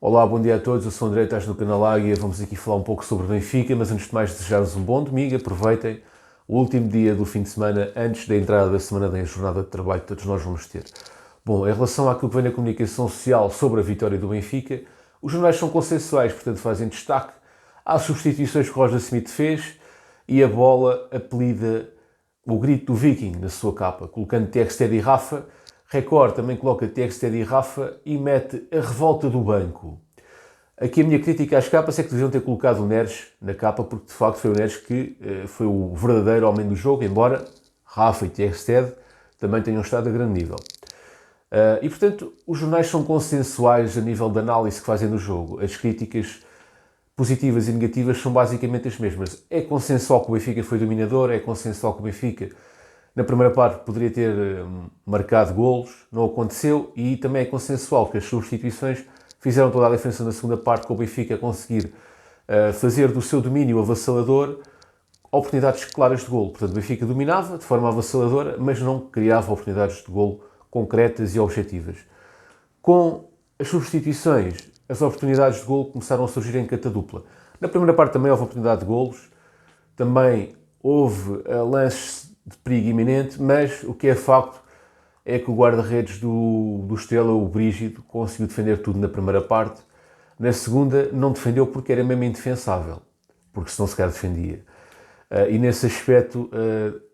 Olá, bom dia a todos, eu sou o André, estás no canal Águia, vamos aqui falar um pouco sobre o Benfica, mas antes de mais desejar-vos um bom domingo, aproveitem o último dia do fim de semana antes da entrada da semana da jornada de trabalho que todos nós vamos ter. Bom, em relação àquilo que vem na comunicação social sobre a vitória do Benfica, os jornais são consensuais, portanto fazem destaque às substituições que Roger Smith fez e a bola apelida o grito do Viking na sua capa, colocando Tex-Ted e Rafa. Record também coloca Tex-Ted e Rafa e mete a revolta do banco. Aqui a minha crítica às capas é que deviam ter colocado o Neres na capa, porque de facto foi o Neres que foi o verdadeiro homem do jogo, embora Rafa e Tex-Ted também tenham estado a grande nível. E portanto, os jornais são consensuais a nível de análise que fazem do jogo. As críticas positivas e negativas são basicamente as mesmas. É consensual que o Benfica foi dominador, é consensual que o Benfica na primeira parte poderia ter marcado golos, não aconteceu, e também é consensual que as substituições fizeram toda a diferença na segunda parte, com o Benfica a conseguir fazer do seu domínio avassalador oportunidades claras de golo. Portanto, o Benfica dominava de forma avassaladora, mas não criava oportunidades de golo concretas e objetivas. Com as substituições, as oportunidades de golo começaram a surgir em catadupla. Na primeira parte também houve oportunidade de golos, também houve lances de perigo iminente, mas o que é facto é que o guarda-redes do Estrela, o Brígido, conseguiu defender tudo na primeira parte. Na segunda não defendeu porque era mesmo indefensável, porque senão sequer defendia. E nesse aspecto,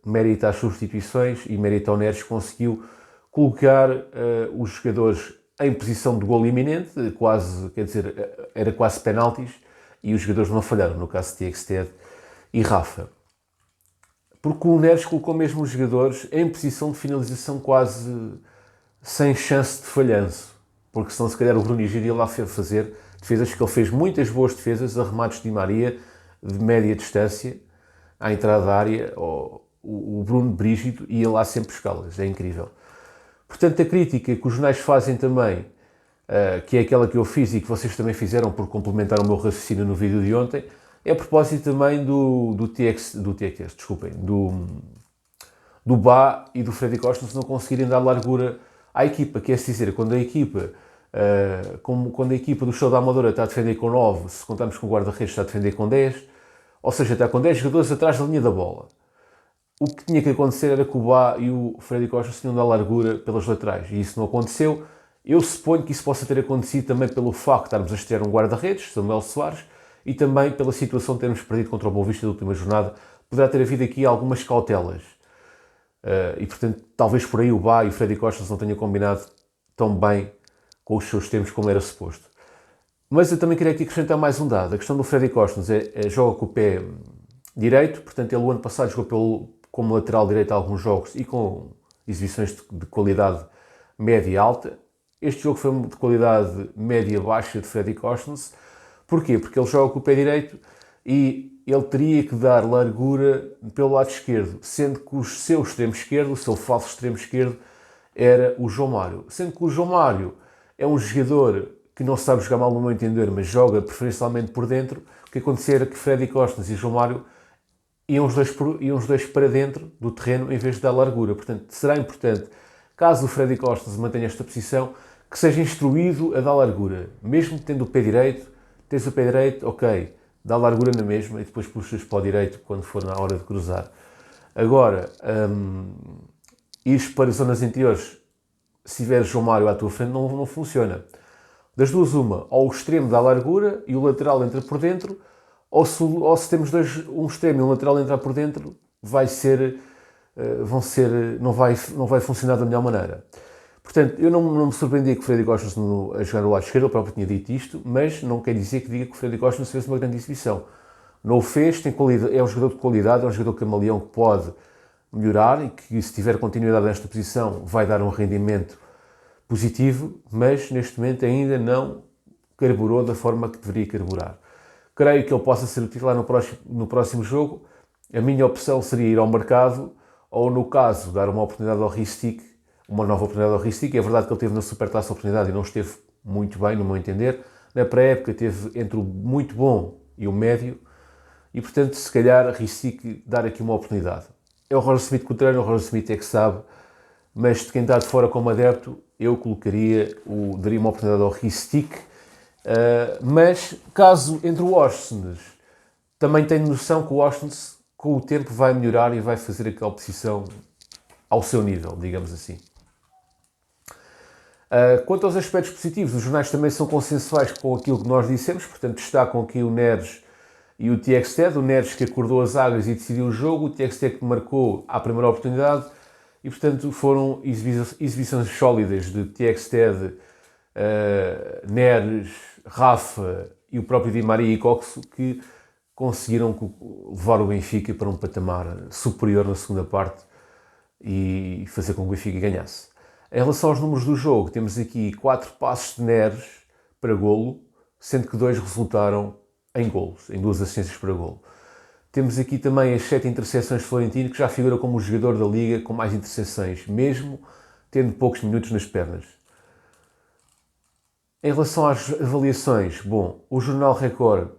mérito às substituições e mérito ao Neres, conseguiu colocar os jogadores em posição de golo iminente, quase, quer dizer, era quase penaltis, e os jogadores não falharam, no caso de Tex-Ted e Rafa. Porque o Neres colocou mesmo os jogadores em posição de finalização quase sem chance de falhanço. Porque senão se calhar o Bruno iria lá fazer defesas, que ele fez muitas boas defesas, arremates de Di Maria de média distância, à entrada da área, o Bruno Brígido ia lá sempre buscá-las, é incrível. Portanto, a crítica que os jornais fazem também, que é aquela que eu fiz e que vocês também fizeram por complementar o meu raciocínio no vídeo de ontem, é a propósito também do Bá e do Freddy Costa não conseguirem dar largura à equipa. Quer dizer, quando a equipa do Show da Amadora está a defender com 9, se contarmos com o guarda-redes está a defender com 10, ou seja, está com 10 jogadores atrás da linha da bola. O que tinha que acontecer era que o Bá e o Freddy Costa se tinham de dar largura pelas laterais, e isso não aconteceu. Eu suponho que isso possa ter acontecido também pelo facto de estarmos a estrear um guarda-redes, Samuel Soares, e também pela situação de termos perdido contra o Boa Vista da última jornada. Poderá ter havido aqui algumas cautelas. E, portanto, talvez por aí o Bá e o Freddy Costa não tenham combinado tão bem com os seus tempos como era suposto. Mas eu também queria aqui acrescentar mais um dado. A questão do Freddy Costa joga com o pé direito, portanto, ele o ano passado jogou como lateral direito a alguns jogos e com exibições de qualidade média e alta. Este jogo foi de qualidade média-baixa de Freddy Costa. Porquê? Porque ele joga com o pé direito e ele teria que dar largura pelo lado esquerdo, sendo que o seu extremo esquerdo, o seu falso extremo esquerdo, era o João Mário. Sendo que o João Mário é um jogador que não sabe jogar mal no meu entender, mas joga preferencialmente por dentro. O que acontecia era que Freddy Costa e João Mário iam os dois para dentro do terreno em vez de dar largura. Portanto, será importante, caso o Freddy Costa mantenha esta posição, que seja instruído a dar largura. Mesmo tendo o pé direito, tens o pé direito, ok, dá largura na mesma e depois puxas para o direito quando for na hora de cruzar. Agora, ires para zonas interiores, se tiver João Mário à tua frente, não funciona. Das duas, uma, ou o extremo dá largura e o lateral entra por dentro, ou se temos um extremo e um lateral entrar por dentro, não vai funcionar da melhor maneira. Portanto, eu não me surpreendia que o Freddy Costa a jogar no lado esquerdo, ele próprio tinha dito isto, mas não quer dizer que diga que o Freddy Costa fez uma grande exibição. Não o fez, tem qualidade, é um jogador de qualidade, é um jogador camaleão que pode melhorar e que, se tiver continuidade nesta posição, vai dar um rendimento positivo, mas neste momento ainda não carburou da forma que deveria carburar. Creio que ele possa ser o titular no próximo jogo. A minha opção seria ir ao mercado ou, no caso, dar uma oportunidade ao Ristic, uma nova oportunidade ao Ristic. É verdade que ele teve na Supertaça a oportunidade e não esteve muito bem, no meu entender. Na pré-época teve entre o muito bom e o médio e, portanto, se calhar Ristic dar aqui uma oportunidade. É o Roger Smith que o treina, o Roger Smith é que sabe, mas de quem está de fora como adepto, eu daria uma oportunidade ao Ristic Mas, caso entre o Washington, também tenho noção que o Washington, com o tempo, vai melhorar e vai fazer aquela posição ao seu nível, digamos assim. Quanto aos aspectos positivos, os jornais também são consensuais com aquilo que nós dissemos, portanto destacam aqui o Neres e o Tjekstad, o Neres que acordou as águas e decidiu o jogo, o Tjekstad que marcou à primeira oportunidade, e portanto foram exibições sólidas de Tjekstad, Neres, Rafa e o próprio Di Maria e Coxo, que conseguiram levar o Benfica para um patamar superior na segunda parte e fazer com que o Benfica ganhasse. Em relação aos números do jogo, temos aqui 4 passos de Neres para golo, sendo que 2 resultaram em golos, em 2 assistências para golo. Temos aqui também as 7 interseções de Florentino, que já figura como o jogador da Liga com mais interseções, mesmo tendo poucos minutos nas pernas. Em relação às avaliações, bom, o Jornal Record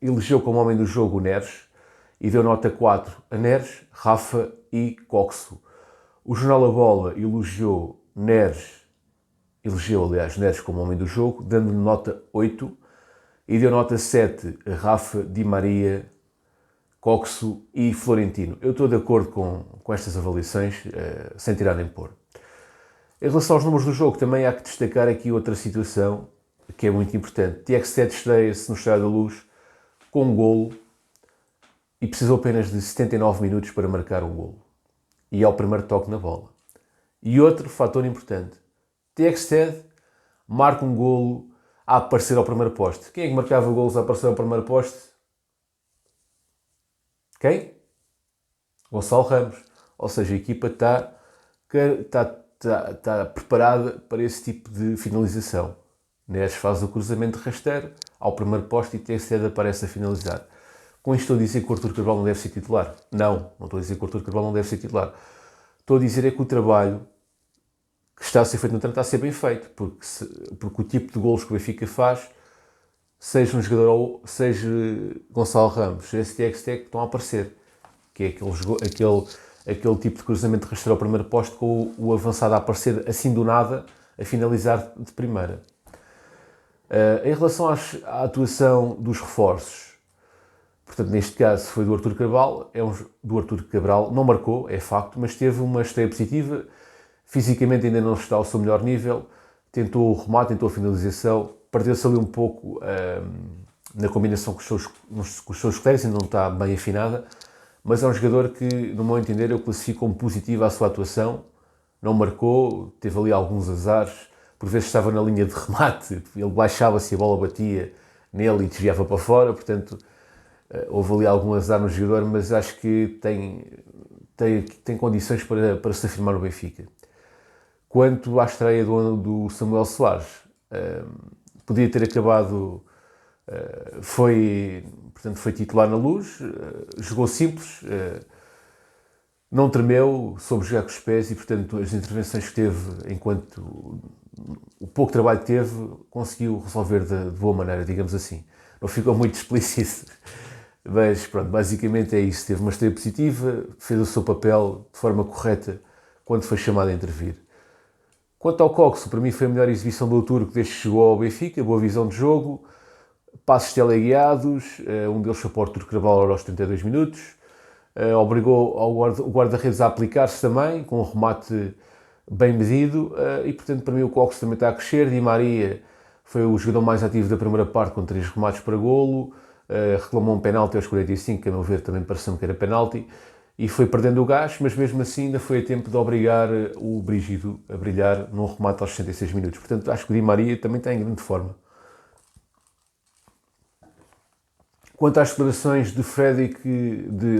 elegeu como homem do jogo o Neres e deu nota 4 a Neres, Rafa e Coxo. O Jornal A Bola elegeu Neres como homem do jogo, dando-lhe nota 8 e deu nota 7 a Rafa, Di Maria, Coxo e Florentino. Eu estou de acordo com estas avaliações, sem tirar nem pôr. Em relação aos números do jogo, também há que destacar aqui outra situação que é muito importante. Tjekstad estreia-se no Estádio da Luz com um golo e precisou apenas de 79 minutos para marcar um golo. E é o primeiro toque na bola. E outro fator importante. Tjekstad marca um golo a aparecer ao primeiro poste. Quem é que marcava golos a aparecer ao primeiro poste? Quem? Gonçalo Ramos. Ou seja, a equipa está preparada para esse tipo de finalização. Neres faz o cruzamento rasteiro ao primeiro poste e Tjekstad aparece a finalizar. Com isto estou a dizer que o Artur Cabral não deve ser titular? Não estou a dizer que o Artur Cabral não deve ser titular. Estou a dizer é que o trabalho que está a ser feito no treino está a ser bem feito, porque o tipo de golos que o Benfica faz, seja um jogador ou seja Gonçalo Ramos, seja Tjekstad, que estão a aparecer, que é aquele tipo de cruzamento rasteiro ao primeiro poste com o avançado a aparecer assim do nada, a finalizar de primeira. Em relação à atuação dos reforços, portanto, neste caso foi do Artur Cabral, do Artur Cabral, não marcou, é facto, mas teve uma estreia positiva, fisicamente ainda não está ao seu melhor nível, tentou o remate, tentou a finalização, perdeu-se ali um pouco na combinação com os seus colegas, ainda não está bem afinada, mas é um jogador que, no meu entender, eu classifico como positiva a sua atuação, não marcou, teve ali alguns azares, por vezes estava na linha de remate, ele baixava-se e a bola batia nele e desviava para fora, portanto houve ali algum azar no jogador, mas acho que tem condições para se afirmar no Benfica. Quanto à estreia do Samuel Soares, podia ter acabado, foi titular na Luz, jogou simples, não tremeu, soube jogar com os pés e, portanto, as intervenções que teve, enquanto o pouco trabalho que teve, conseguiu resolver de boa maneira, digamos assim. Não ficou muito explícito, mas pronto, basicamente é isso. Teve uma estreia positiva, fez o seu papel de forma correta quando foi chamado a intervir. Quanto ao Coxo, para mim foi a melhor exibição do Turco desde que chegou ao Benfica, boa visão de jogo, passos teleguiados, um deles foi para o Artur Cabral aos 32 minutos, obrigou o guarda-redes a aplicar-se também, com um remate bem medido, e portanto para mim o Coxo também está a crescer. Di Maria foi o jogador mais ativo da primeira parte, com 3 remates para golo, reclamou um penalti aos 45, que a meu ver também pareceu-me que era penalti, e foi perdendo o gás, mas mesmo assim ainda foi a tempo de obrigar o Brígido a brilhar num remate aos 66 minutos. Portanto, acho que o Di Maria também está em grande forma. Quanto às declarações de Fredrik,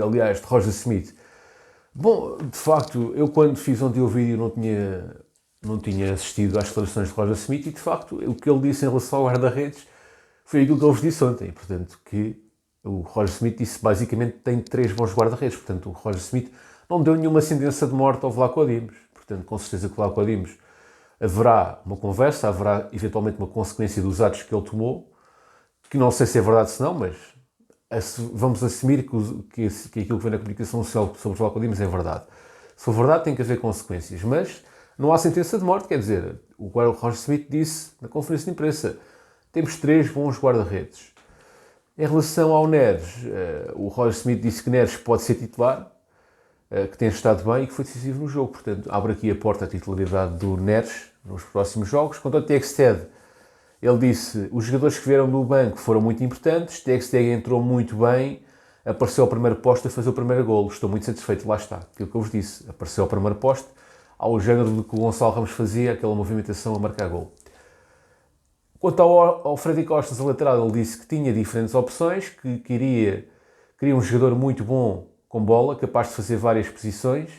aliás, de Roger Smith, bom, de facto, eu quando fiz ontem o vídeo não tinha assistido às declarações de Roger Smith e, de facto, o que ele disse em relação ao guarda-redes foi aquilo que eu vos disse ontem, portanto, que o Roger Smith disse basicamente que tem 3 bons guarda-redes, portanto, o Roger Smith não deu nenhuma sentença de morte ao Vlaco Dimos, portanto, com certeza que o Vlaco Dimos haverá uma conversa, haverá eventualmente uma consequência dos atos que ele tomou, que não sei se é verdade ou não, mas vamos assumir que aquilo que vem na comunicação social sobre o Vlaco Dimos é verdade. Se for verdade, tem que haver consequências, mas Não há sentença de morte, quer dizer, o Roger Smith disse na conferência de imprensa, temos 3 bons guarda-redes. Em relação ao Neres, o Roger Smith disse que Neres pode ser titular, que tem estado bem e que foi decisivo no jogo. Portanto, abre aqui a porta à titularidade do Neres nos próximos jogos. Quanto ao Texted, ele disse os jogadores que vieram do banco foram muito importantes, Texted entrou muito bem, apareceu ao primeiro posto a fazer o primeiro golo. Estou muito satisfeito, lá está. Aquilo que eu vos disse, apareceu ao primeiro posto, ao género do que o Gonçalo Ramos fazia, aquela movimentação a marcar golo. Quanto ao Freddy Costa, a lateral, ele disse que tinha diferentes opções, que queria um jogador muito bom com bola, capaz de fazer várias posições,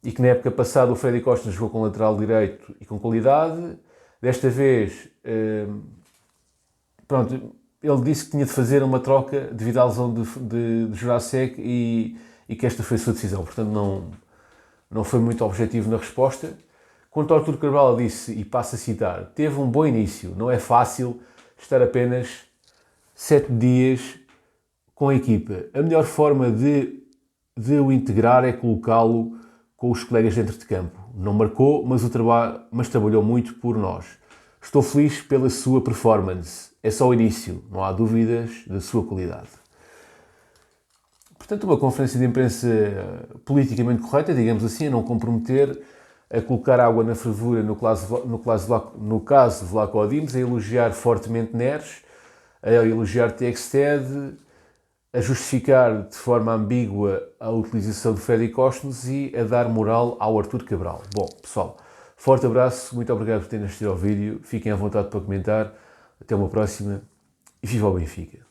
e que na época passada o Freddy Costa jogou com lateral direito e com qualidade. Desta vez, ele disse que tinha de fazer uma troca devido à lesão de Jurasek e que esta foi a sua decisão. Portanto, não foi muito objetivo na resposta. Quanto ao Artur Cabral, disse, e passo a citar, teve um bom início, não é fácil estar apenas 7 dias com a equipa. A melhor forma de o integrar é colocá-lo com os colegas dentro de campo. Não marcou, mas trabalhou muito por nós. Estou feliz pela sua performance. É só o início, não há dúvidas da sua qualidade. Portanto, uma conferência de imprensa politicamente correta, digamos assim, a não comprometer, a colocar água na fervura no caso Vlaco Dimos, a elogiar fortemente Neres, a elogiar Texted, a justificar de forma ambígua a utilização de Freddy Costas e a dar moral ao Artur Cabral. Bom, pessoal, forte abraço, muito obrigado por terem assistido ao vídeo, fiquem à vontade para comentar, até uma próxima e viva o Benfica!